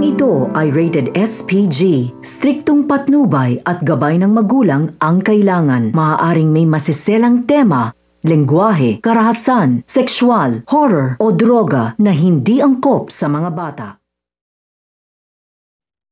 Programang ito ay rated SPG. Striktong patnubay at gabay ng magulang ang kailangan. Maaaring may masiselang tema, lengguwahe, karahasan, sexual, horror o droga na hindi angkop sa mga bata.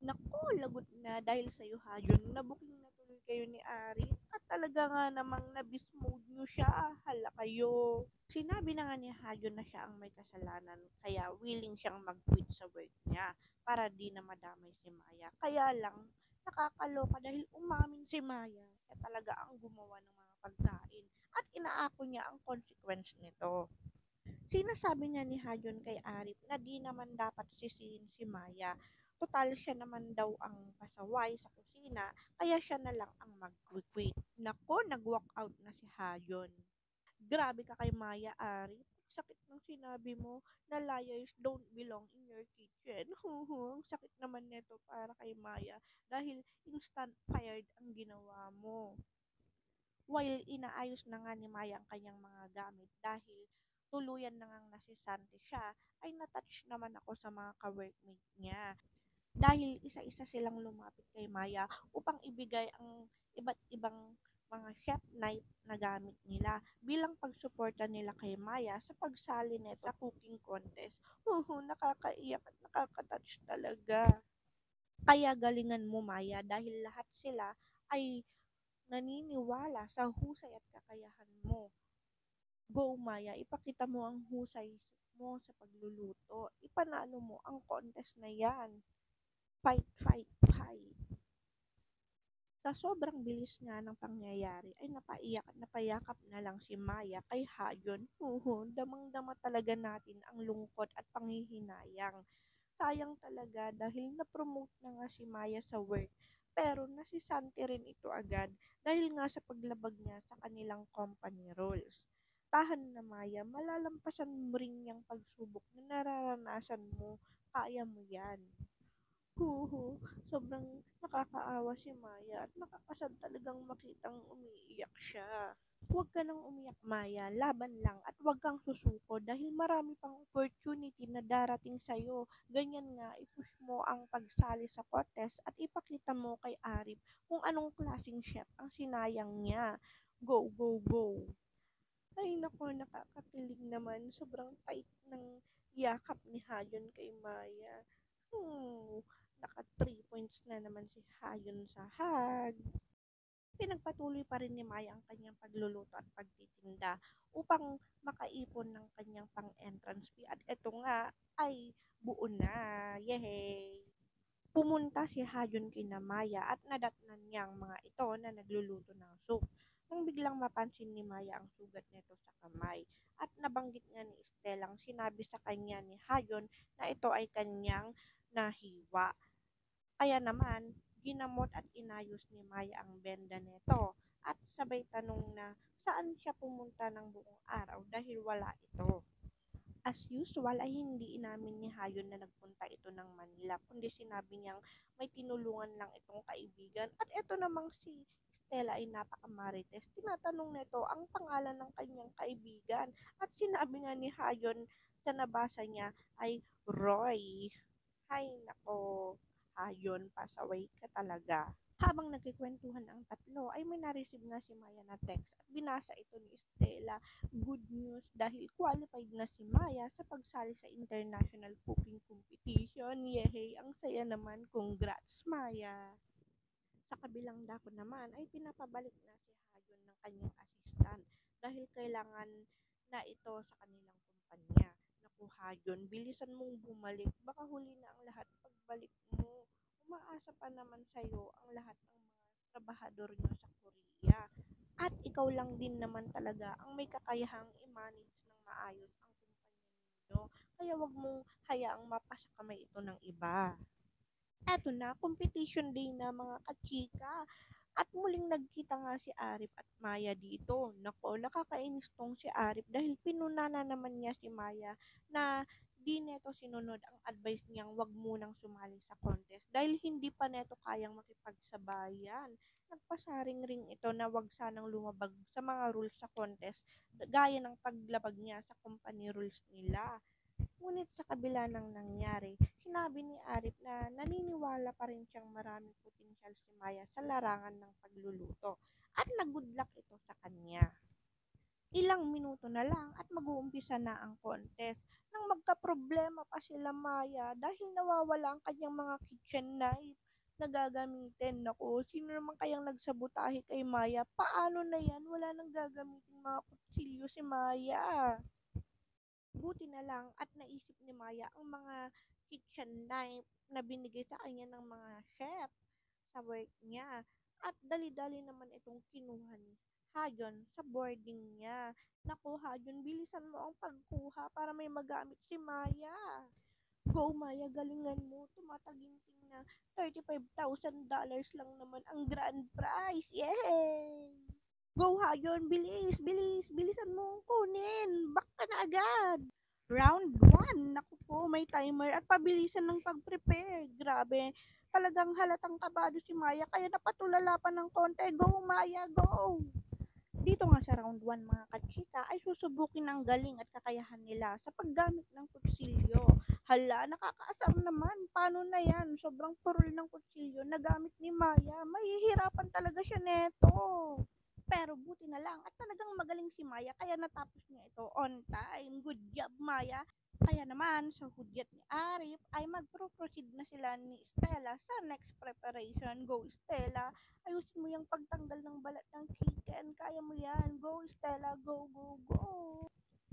Naku, lagot na dahil sa'yo, Hayon. Nabuking na tuloy kayo ni Ari. At talaga nga namang nabismode nyo siya. Hala kayo. Sinabi na nga ni Hayon na siya ang may kasalanan. Kaya willing siyang mag-quit sa work niya para di na madamay si Maya. Kaya lang, nakakaloka dahil umamin si Maya. Kaya talaga ang gumawa ng mga pagkain. At inaako niya ang consequence nito. Sinasabi niya ni Hayon kay Arif na di naman dapat sisihin si Maya. Total siya naman daw ang pasaway sa kusina, kaya siya na lang ang mag-quit. Nako, nag-walk out na si Hayon. Grabe ka kay Maya, Arif. Sakit ng sinabi mo na liars don't belong in your kitchen. Ang sakit naman neto para kay Maya dahil instant fired ang ginawa mo. While inaayos na nga ni Maya ang kanyang mga gamit dahil tuluyan na ngang nasisante siya, ay natouch naman ako sa mga ka-workmate niya. Dahil isa-isa silang lumapit kay Maya upang ibigay ang iba't ibang mga chef knife na gamit nila bilang pagsuporta nila kay Maya sa pagsali nito sa cooking contest. Nakakaiyak at nakakatouch talaga. Kaya galingan mo, Maya, dahil lahat sila ay naniniwala sa husay at kakayahan mo. Go, Maya, ipakita mo ang husay mo sa pagluluto. Ipanalo mo ang contest na yan. Fight, fight, fight. Sa sobrang bilis nga ng pangyayari ay napaiyak at napayakap na lang si Maya kay Hayon. Damang-dama talaga natin ang lungkot at panghihinayang. Sayang talaga dahil na-promote na nga si Maya sa work. Pero nasisante rin ito agad dahil nga sa paglabag niya sa kanilang company rules. Tahan na, Maya, malalampasan mo rin yung pagsubok na nararanasan mo. Kaya mo yan. Sobrang nakakaawa si Maya at nakakasad talagang makitang umiiyak siya. Huwag ka nang umiyak, Maya. Laban lang at huwag kang susuko dahil marami pang opportunity na darating sa'yo. Ganyan nga, i-push mo ang pagsali sa contest at ipakita mo kay Arif kung anong klaseng chef ang sinayang niya. Go, go, go. Ay nako, nakakakilig naman. Sobrang tight ng yakap ni Hayon kay Maya. Naka 3 points na naman si Hayon sa hag. Pinagpatuloy pa rin ni Maya ang kanyang pagluluto at pagtitinda upang makaipon ng kanyang pang-entrance fee. At eto nga ay buo na. Yehey! Pumunta si Hayon kina Maya at nadatnan niya ang mga ito na nagluluto ng soup. Nang biglang mapansin ni Maya ang sugat nito sa kamay. At nabanggit nga ni Estelang sinabi sa kanya ni Hayon na ito ay kanyang nahiwa. Kaya naman, ginamot at inayos ni Maya ang benda nito at sabay tanong na saan siya pumunta ng buong araw dahil wala ito. As usual ay hindi inamin ni Hayon na nagpunta ito ng Manila kundi sinabi niyang may tinulungan lang itong kaibigan at ito namang si Stella ay napakamarites. Tinatanong nito ang pangalan ng kanyang kaibigan at sinabi nga ni Hayon sa nabasa niya ay Roy. Hay nako, Hayon, pasaway ka talaga. Habang nagkikwentuhan ang tatlo ay may na-receive nga si Maya na text at binasa ito ni Stella. Good news dahil qualified na si Maya sa pagsali sa International Cooking Competition. Yehey, ang saya naman. Congrats, Maya. Sa kabilang dako naman ay pinapabalik na si Hayon ng kanyang assistant dahil kailangan na ito sa kanilang kumpanya. Naku, Hayon, bilisan mong bumalik. Baka huli na ang lahat pagbalik mo. Umaasa pa naman sa'yo ang lahat ng mga trabahador nyo sa Korea. At ikaw lang din naman talaga ang may kakayahang i-manage ng maayos ang kumpanya ninyo. Kaya wag mong hayaang mapasa kamay ito ng iba. Eto na, competition day na mga kachika. At muling nagkita nga si Arif at Maya dito. Nako, nakakainis tong si Arif dahil pinunana naman niya si Maya na di neto sinunod ang advice niyang wag munang sumali sa contest dahil hindi pa neto kayang makipagsabayan. Nagpasaring ring ito na wag sanang lumabag sa mga rules sa contest gaya ng paglabag niya sa company rules nila. Ngunit sa kabila ng nangyari, sinabi ni Arif na naniniwala pa rin siyang maraming potensyal si Maya sa larangan ng pagluluto at nag-good luck ito sa kanya. Ilang minuto na lang at mag-uumpisa na ang contest. Nang magkaproblema pa sila Maya dahil nawawala ang kanyang mga kitchen knife na gagamitin. Naku, sino naman kayang nagsabotahe kay Maya? Paano na yan? Wala nang gagamitin mga kutsilyo si Maya. Buti na lang at naisip ni Maya ang mga kitchen knife na binigay sa kanya ng mga chef sa work niya. At dali-dali naman itong kinuha ni Hajon sa boarding niya. Naku, Hajon, bilisan mo ang pagkuha para may magamit si Maya. Go, Maya, galingan mo. Tumataginting na $35,000 lang naman ang grand prize. Yay! Go, Hayon, bilis, bilis, bilisan mo kunin. Back ka na agad. Round 1. Naku po, may timer at pabilisan ng pag-prepare. Grabe, talagang halatang kabado si Maya kaya napatulala pa ng konti. Go, Maya, go! Dito nga sa round 1 mga kachika ay susubukin ang galing at kakayahan nila sa paggamit ng kutsilyo. Hala, nakakaasar naman. Paano na yan? Sobrang purol ng kutsilyo na gamit ni Maya. Mahihirapan talaga siya neto. Pero buti na lang at talagang magaling si Maya kaya natapos niya ito on time. Good job, Maya. Kaya naman, sa hudyat ni Arif ay mag-proceed na sila ni Stella sa next preparation. Go, Stella! Ayusin mo yung pagtanggal ng balat ng chicken. Kaya mo yan. Go, Stella! Go, go, go!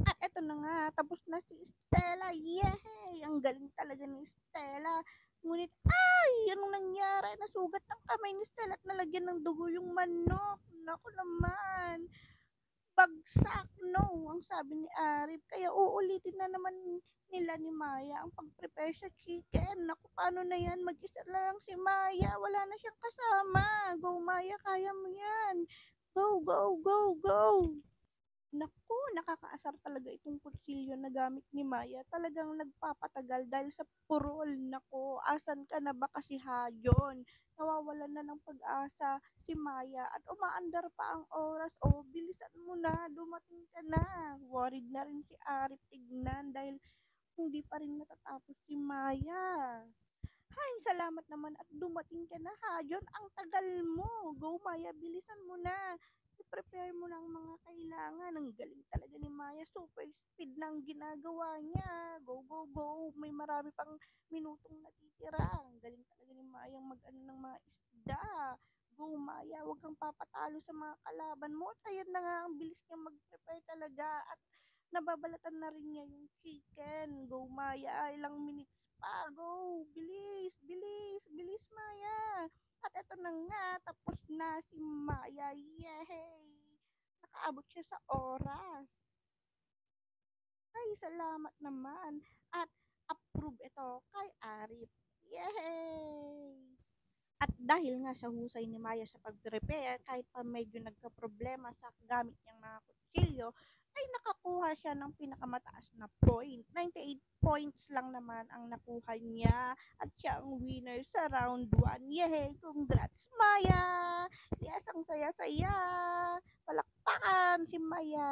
At eto na nga, tapos na si Stella. Yay! Ang galing talaga ni Stella. Ngunit, ay! Anong nangyari? Nasugat ng kamay ni Stella at nalagyan ng dugo yung manok. Naku naman. Bagsak, no, ang sabi ni Arif. Kaya uulitin na naman nila ni Maya ang pag-prepare sa chicken. Naku, paano na yan? Mag-isa lang si Maya. Wala na siyang kasama. Go, Maya, kaya mo yan. Go, go, go, go. Naku, nakakaasar talaga itong kutsilyo na gamit ni Maya. Talagang nagpapatagal dahil sa purol. Naku, asan ka na ba kasi Hajon? Nawawalan na ng pag-asa si Maya at umaandar pa ang oras. O, bilisan mo na, dumating ka na. Worried na rin si Arif tignan dahil hindi pa rin natatapos si Maya. Hay, salamat naman at dumating ka na, Hajon. Ang tagal mo. Go, Maya, bilisan mo na. I-prepare mo lang mga kailangan. Ang galing talaga ni Maya. Super speed ng ginagawa niya. Go, go, go. May marami pang minutong natitira. Ang galing talaga ni Maya mag-ano ng mga isda. Go, Maya. Huwag kang papatalo sa mga kalaban mo. At ayun na nga, ang bilis niya mag-prepare talaga. At nababalatan na rin niya yung chicken. Go, Maya. Ilang minutes pa. Go. Bilis, bilis, bilis, Maya. At eto na nga, tapos na si Maya. Yay! Nakaabot siya sa oras. Ay, salamat naman. At approve ito kay Arif. Yay! At dahil nga sa husay ni Maya sa pag-prepare, kahit pa medyo nagka-problema sa gamit niyang mga kutsilyo, ay nakakuha siya ng pinakamataas na point. 98 points lang naman ang nakuha niya at siya ang winner sa round 1. Yay! Congrats, Maya! Yes, ang saya-saya! Palakpakan si Maya!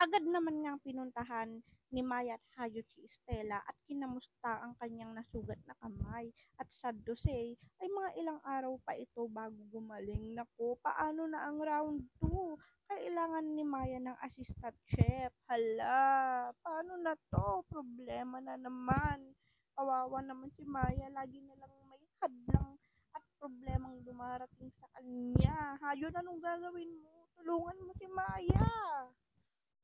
Agad naman niyang pinuntahan ni Maya at Hayo si Stella at kinamusta ang kanyang nasugat na kamay. At sad to say, ay mga ilang araw pa ito bago gumaling. Naku, paano na ang round 2? Kailangan ni Maya ng assistant chef. Hala, paano na to? Problema na naman. Kawawa naman si Maya, lagi na lang may hadlang at problemang dumarating sa kanya. Hayo, anong gagawin mo? Tulungan mo si Maya.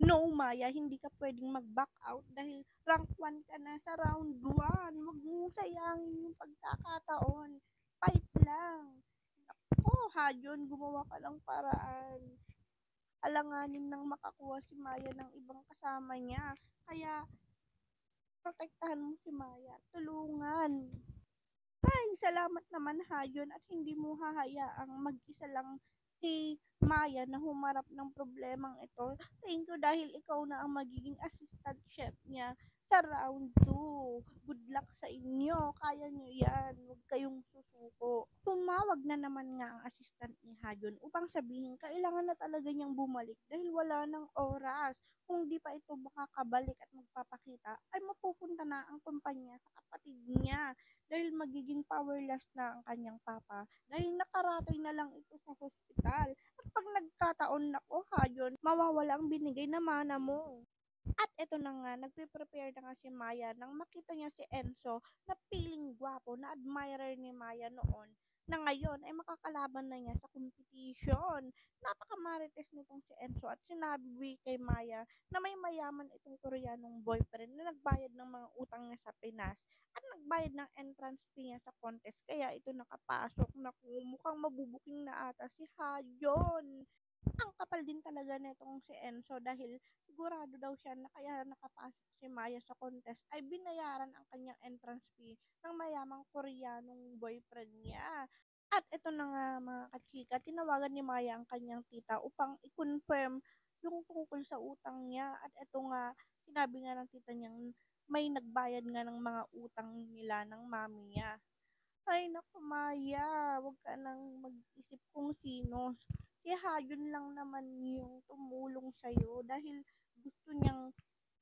No, Maya, hindi ka pwedeng mag-back out dahil rank 1 ka na sa round 1. Huwag mo sayangin yung pagkakataon. Fight lang. Nako, Hajon, gumawa ka ng paraan. Alanganin nang makakuha si Maya ng ibang kasama niya. Kaya, protektahan mo si Maya. Tulungan. Ay, salamat naman, Hayon, at hindi mo hahayaang mag-isa lang si Maya na humarap ng problemang ito. Thank you dahil ikaw na ang magiging assistant chef niya sa round 2. Good luck sa inyo. Kaya nyo yan. Huwag kayong susuko. Tumawag na naman nga ang assistant ni Hayon upang sabihin kailangan na talaga niyang bumalik dahil wala ng oras. Kung di pa ito makakabalik at magpapakita, ay mapupunta na ang kumpanya sa kapatid niya dahil magiging powerless na ang kanyang papa dahil nakaratay na lang ito sa hospital. At pag nagkataon na ko, Hayon, mawawala ang binigay na mana mo. At eto na nga, nagpe-prepare na nga si Maya nang makita niya si Enzo na piling gwapo na admirer ni Maya noon na ngayon ay makakalaban na niya sa competition. Napakamarites nitong si Enzo at sinabi kay Maya na may mayaman itong Koreanong boyfriend na nagbayad ng mga utang niya sa Pinas at nagbayad ng entrance fee niya sa contest kaya ito nakapasok. Naku, mukhang mabubuking na ata si Hayon. Ang kapal din talaga nitong si Enzo dahil sigurado daw siya na kaya nakapasok si Maya sa contest ay binayaran ang kanyang entrance fee ng mayamang Koreanong boyfriend niya. At ito na nga mga kachika, tinawagan ni Maya ang kanyang tita upang i-confirm yung tungkol sa utang niya. At ito nga, sinabi nga ng tita niyang may nagbayad nga ng mga utang nila ng mami niya. Ay naku Maya, wag ka nang mag-isip kung sino. Si Hayon lang naman yung tumulong sa'yo dahil gusto niyang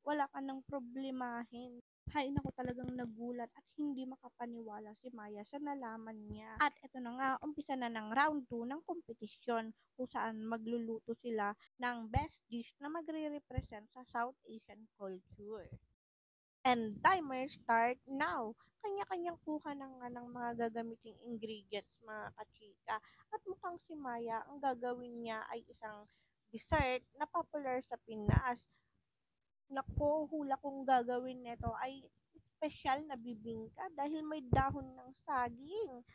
wala ka ng problemahin. Hay naku talagang nagulat at hindi makapaniwala si Maya sa nalaman niya. At eto na nga, umpisa na ng round 2 ng kompetisyon kung saan magluluto sila ng best dish na magre-represent sa South Asian culture. And timer start now. Kanya-kanyang kuha na nga ng mga gagamiting ingredients mga kachika. At mukhang si Maya, ang gagawin niya ay isang dessert na popular sa Pinas. Nako, hula kong gagawin nito ay special na bibingka dahil may dahon ng saging.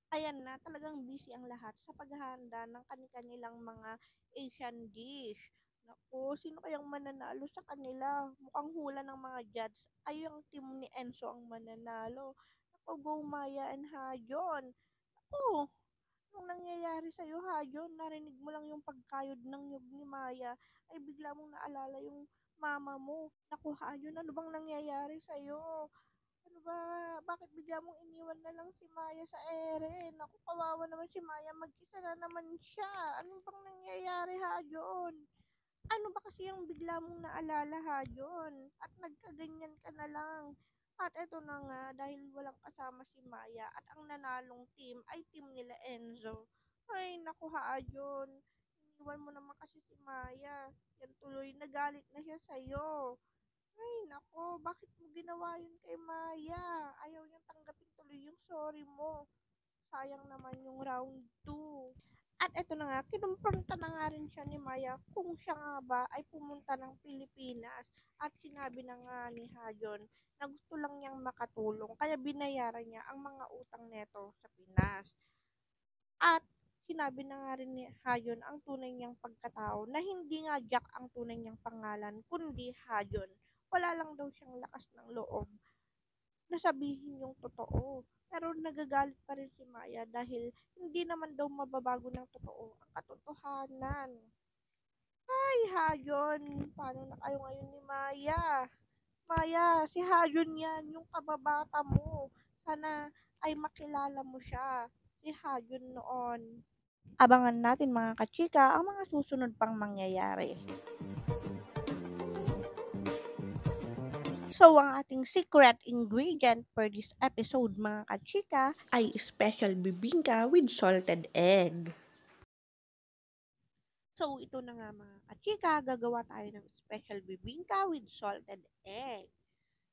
Ayan na, talagang busy ang lahat sa paghahanda ng kanilang mga Asian dish. Naku, sino kayang mananalo sa kanila? Mukhang hula ng mga judge ay yung team ni Enzo ang mananalo. Naku, go Maya and Hayon. Naku, anong nangyayari sa'yo Hayon? Narinig mo lang yung pagkayod ng nyug ni Maya ay bigla mong naalala yung mama mo. Naku Hayon, ano bang nangyayari sa'yo? Ano ba? Bakit bigla mong iniwan na lang si Maya sa ere? Naku, kawawa naman si Maya. Mag-isa na naman siya. Ano bang nangyayari, Hayon? Ano ba kasi yung bigla mong naalala, Hayon? At nagkaganyan ka na lang. At eto na nga, dahil walang kasama si Maya at ang nanalong team ay team nila Enzo. Ay, naku, Hayon. Iniwan mo naman kasi si Maya. Yan tuloy, nagalit na siya sa'yo. Ay, nako, bakit mo ginawa yun kay Maya? Ayaw niyang tanggapin tuloy yung sorry mo. Sayang naman yung round 2. At eto na nga, kinumpronta na nga rin siya ni Maya kung siya nga ba ay pumunta ng Pilipinas. At sinabi na nga ni Hayon na gusto lang niyang makatulong kaya binayaran niya ang mga utang neto sa Pinas. At sinabi na nga rin ni Hayon ang tunay niyang pagkatao na hindi nga Jack ang tunay niyang pangalan kundi Hayon. Wala lang daw siyang lakas ng loob na sabihin yung totoo. Pero nagagalit pa rin si Maya dahil hindi naman daw mababago ng totoo ang katotohanan. Ay, Hayon, paano na kayo ngayon ni Maya? Maya, si Hayon yan, yung kababata mo. Sana ay makilala mo siya. Si Hayon noon. Abangan natin mga kachika ang mga susunod pang mangyayari. So, ang ating secret ingredient for this episode mga kachika ay special bibingka with salted egg. So, ito na nga mga kachika, gagawa tayo ng special bibingka with salted egg.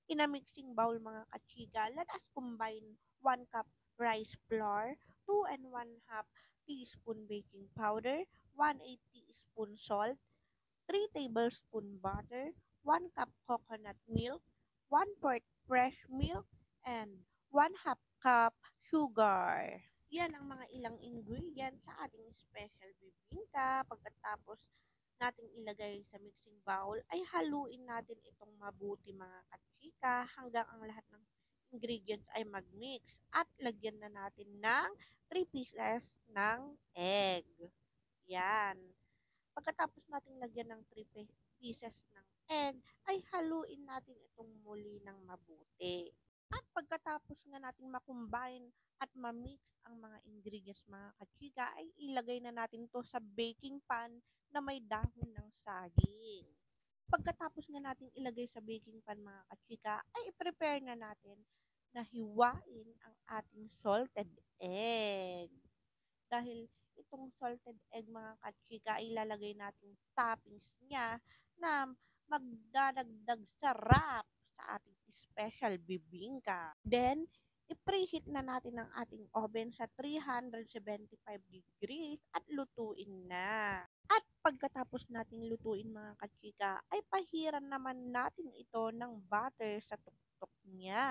In a mixing bowl mga kachika, let us combine 1 cup rice flour, 2 and 1/2 teaspoon baking powder, 1/8 teaspoon salt, 3 tablespoon butter, 1 cup coconut milk, 1/4 fresh milk, and 1/2 cup sugar. Yan ang mga ilang ingredients sa ating special bibingka. Pagkatapos nating ilagay sa mixing bowl, ay haluin natin itong mabuti mga kachika hanggang ang lahat ng ingredients ay mag-mix. At lagyan na natin ng 3 pieces ng egg. Yan. Pagkatapos nating lagyan ng 3 pieces ng egg, ay haluin natin itong muli ng mabuti. At pagkatapos nga natin makombine at ma-mix ang mga ingredients mga kachika, ay ilagay na natin to sa baking pan na may dahon ng saging. Pagkatapos nga natin ilagay sa baking pan mga kachika, ay i-prepare na natin na hiwain ang ating salted egg. Dahil itong salted egg mga kachika ay ilalagay natin toppings niya na magdadagdag sarap sa ating special bibingka. Then, i-preheat na natin ang ating oven sa 375 degrees at lutuin na. At pagkatapos nating lutuin mga kachika, ay pahiran naman natin ito ng butter sa tuktok niya.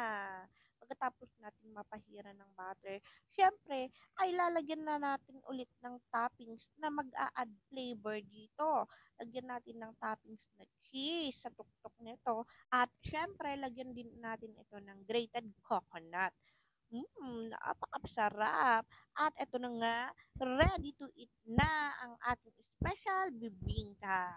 Pagkatapos natin mapahiran ng butter, syempre, ay lalagyan na natin ulit ng toppings na mag-a-add flavor dito. Lagyan natin ng toppings na cheese sa tuktok nito. At syempre, lagyan din natin ito ng grated coconut. Napakasarap. At ito na nga, ready to eat na ang ating special bibingka.